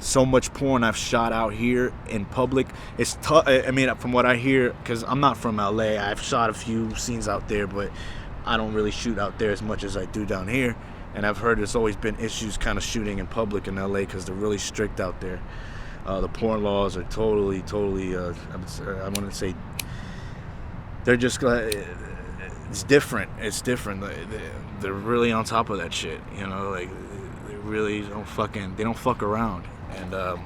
so much porn I've shot out here in public. It's tough. I mean, from what I hear, because I'm not from LA, I've shot a few scenes out there, but I don't really shoot out there as much as I do down here. And I've heard there's always been issues kind of shooting in public in LA because they're really strict out there. The porn laws are totally, I want to say, they're just, it's different. It's different. They're really on top of that shit, you know, like, they really don't fuck around. And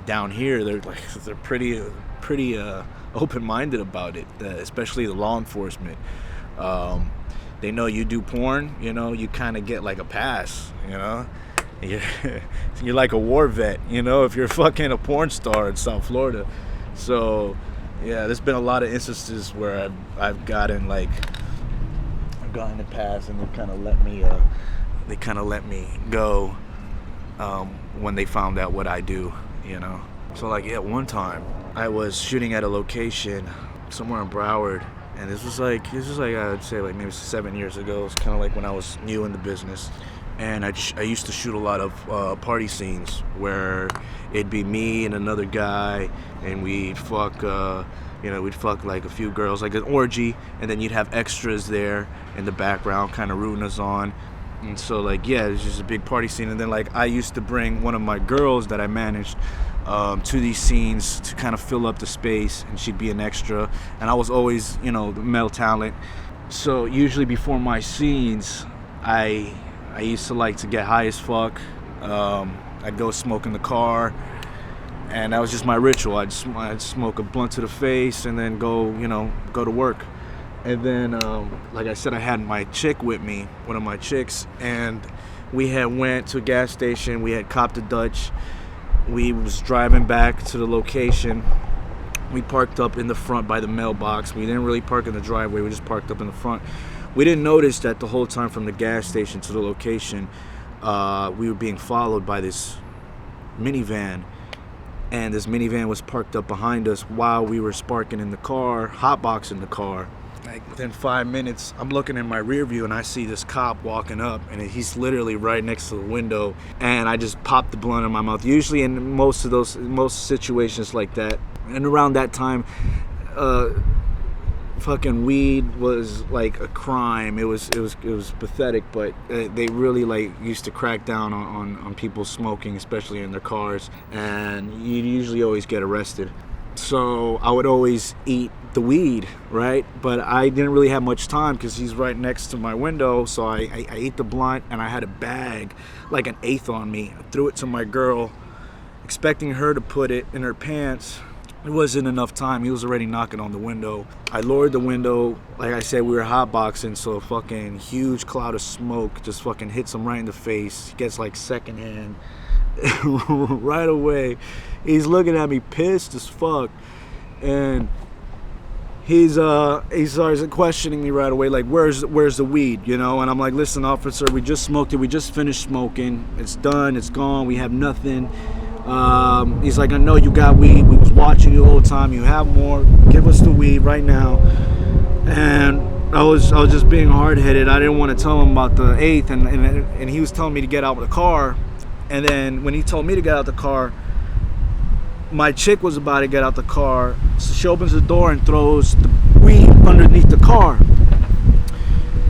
down here, they're pretty open-minded about it, especially the law enforcement. They know you do porn, you know, you kind of get like a pass, you know. You're like a war vet, you know, if you're fucking a porn star in South Florida. So, yeah, there's been a lot of instances where I've gotten a pass, and they kind of let me go when they found out what I do, you know. So, like, yeah, one time I was shooting at a location somewhere in Broward, and this was like I'd say like maybe 7 years ago. It's kind of like when I was new in the business. And I used to shoot a lot of party scenes where it'd be me and another guy, and we'd fuck like a few girls, like an orgy, and then you'd have extras there in the background kind of rooting us on. And so, like, yeah, it was just a big party scene. And then, like, I used to bring one of my girls that I managed to these scenes to kind of fill up the space, and she'd be an extra. And I was always, you know, the male talent. So usually before my scenes, I used to like to get high as fuck. I'd go smoke in the car, and that was just my ritual. I'd smoke a blunt to the face and then go to work. And then, like I said, I had my chick with me, one of my chicks, and we had went to a gas station. We had copped a Dutch. We was driving back to the location. We parked up in the front by the mailbox. We didn't really park in the driveway. We just parked up in the front. We didn't notice that the whole time from the gas station to the location, we were being followed by this minivan. And this minivan was parked up behind us while we were sparking in the car, hotboxing the car. Like, within 5 minutes, I'm looking in my rear view and I see this cop walking up, and he's literally right next to the window. And I just popped the blunt in my mouth. Usually in most situations like that, and around that time, fucking weed was like a crime. It was pathetic, but they really like used to crack down on people smoking, especially in their cars, and you usually always get arrested. So I would always eat the weed, right? But I didn't really have much time because he's right next to my window. So I ate the blunt, and I had a bag, like an eighth on me. I threw it to my girl, expecting her to put it in her pants. It wasn't enough time. He was already knocking on the window. I lowered the window. Like I said, we were hotboxing, so a fucking huge cloud of smoke just fucking hits him right in the face. He gets like secondhand right away. He's looking at me pissed as fuck, and he starts questioning me right away, like, where's the weed, you know? And I'm like, listen, officer, we just smoked it. We just finished smoking. It's done. It's gone. We have nothing. He's like, I know you got weed. We was watching you the whole time. You have more. Give us the weed right now. And I was just being hard-headed. I didn't want to tell him about the eighth, and he was telling me to get out of the car. And then when he told me to get out of the car, my chick was about to get out the car. So she opens the door and throws the weed underneath the car.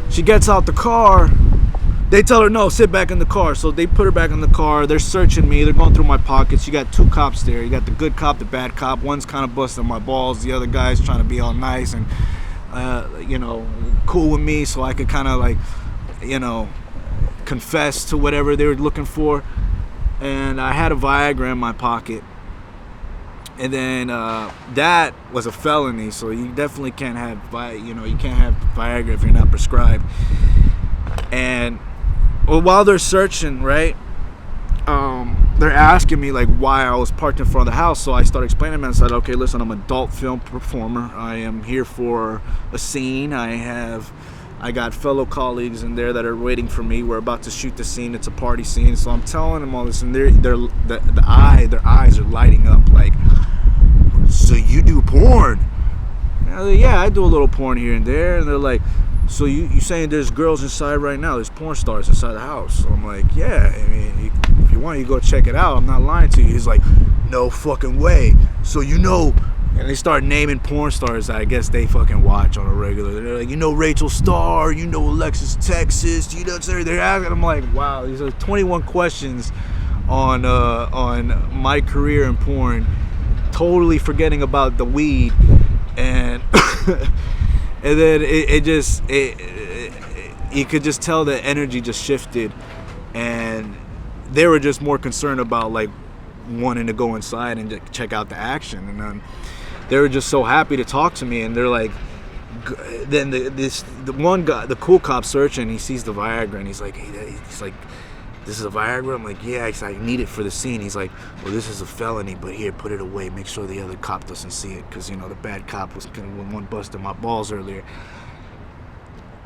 She gets out the car. They tell her, no, sit back in the car. So they put her back in the car. They're searching me. They're going through my pockets. You got two cops there. You got the good cop, the bad cop. One's kind of busting my balls. The other guy's trying to be all nice and, cool with me, so I could kind of like, confess to whatever they were looking for. And I had a Viagra in my pocket. And then that was a felony, so you definitely can't have, you can't have Viagra if you're not prescribed. And while they're searching, right, they're asking me like why I was parked in front of the house. So I started explaining to them, and I said, okay, listen, I'm an adult film performer. I am here for a scene. I got fellow colleagues in there that are waiting for me. We're about to shoot the scene. It's a party scene. So I'm telling them all this, and their eyes are lighting up like, so you do porn? And I was like, yeah, I do a little porn here and there. And they're like, so you saying there's girls inside right now? There's porn stars inside the house. So I'm like, yeah. I mean, if you want, you go check it out. I'm not lying to you. He's like, no fucking way. So and they start naming porn stars that I guess they fucking watch on a regular. They're like, Rachel Starr, Alexis Texas, they're asking. I'm like, wow, these are 21 questions on my career in porn, totally forgetting about the weed, and and then you could just tell the energy just shifted, and they were just more concerned about like wanting to go inside and just check out the action, and then they were just so happy to talk to me, and they're like, then the one guy, the cool cop searching, he sees the Viagra, and he's like, this is a Viagra? I'm like, yeah, I need it for the scene. He's like, well, this is a felony, but here, put it away. Make sure the other cop doesn't see it, because, the bad cop was one busting my balls earlier.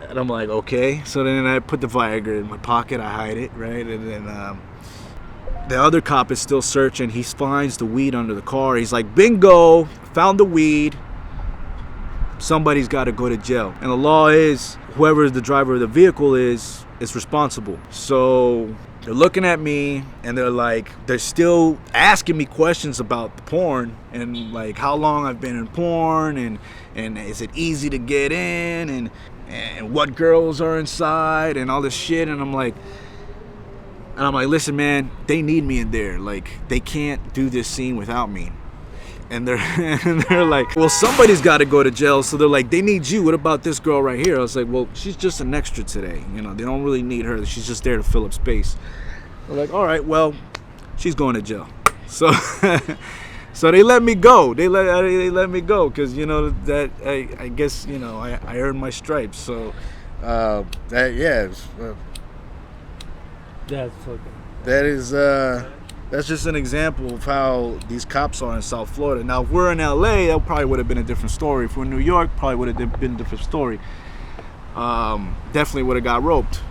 And I'm like, okay. So then I put the Viagra in my pocket. I hide it, right? And then the other cop is still searching. He finds the weed under the car. He's like, bingo, found the weed. Somebody's got to go to jail. And the law is, whoever the driver of the vehicle is responsible. So they're looking at me, and they're still asking me questions about the porn, and like how long I've been in porn, and is it easy to get in, and what girls are inside, and all this shit. And I'm like, listen, man, they need me in there. Like, they can't do this scene without me. And they're like, well, somebody's got to go to jail. So they're like, they need you. What about this girl right here? I was like, well, she's just an extra today. They don't really need her. She's just there to fill up space. They're like, all right, well, she's going to jail. So so they let me go. They let me go because, that I guess, I earned my stripes. So that's fucking... That's just an example of how these cops are in South Florida. Now, if we're in LA, that probably would have been a different story. If we're in New York, probably would have been a different story. Definitely would have got roped.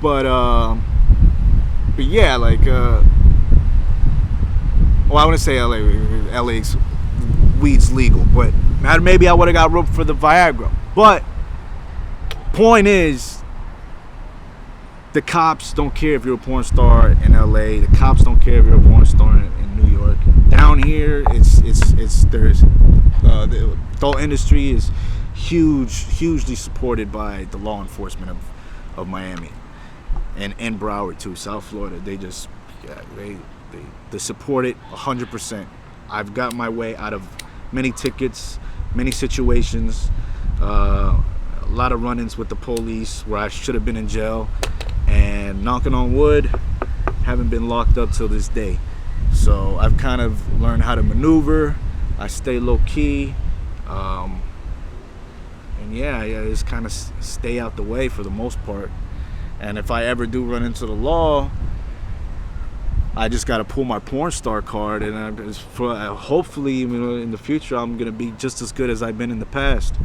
But yeah, like, well, I wouldn't say LA. LA's weed's legal, but maybe I would have got roped for the Viagra. But point is, the cops don't care if you're a porn star in LA. The cops don't care if you're a porn star in New York. Down here, the adult industry is hugely supported by the law enforcement of Miami, and Broward too, South Florida. They just they support it 100%. I've got my way out of many tickets, many situations, a lot of run-ins with the police where I should have been in jail. And knocking on wood, haven't been locked up till this day. So I've kind of learned how to maneuver. I stay low key, and yeah, just kind of stay out the way for the most part. And if I ever do run into the law, I just got to pull my porn star card, and hopefully, in the future, I'm gonna be just as good as I've been in the past.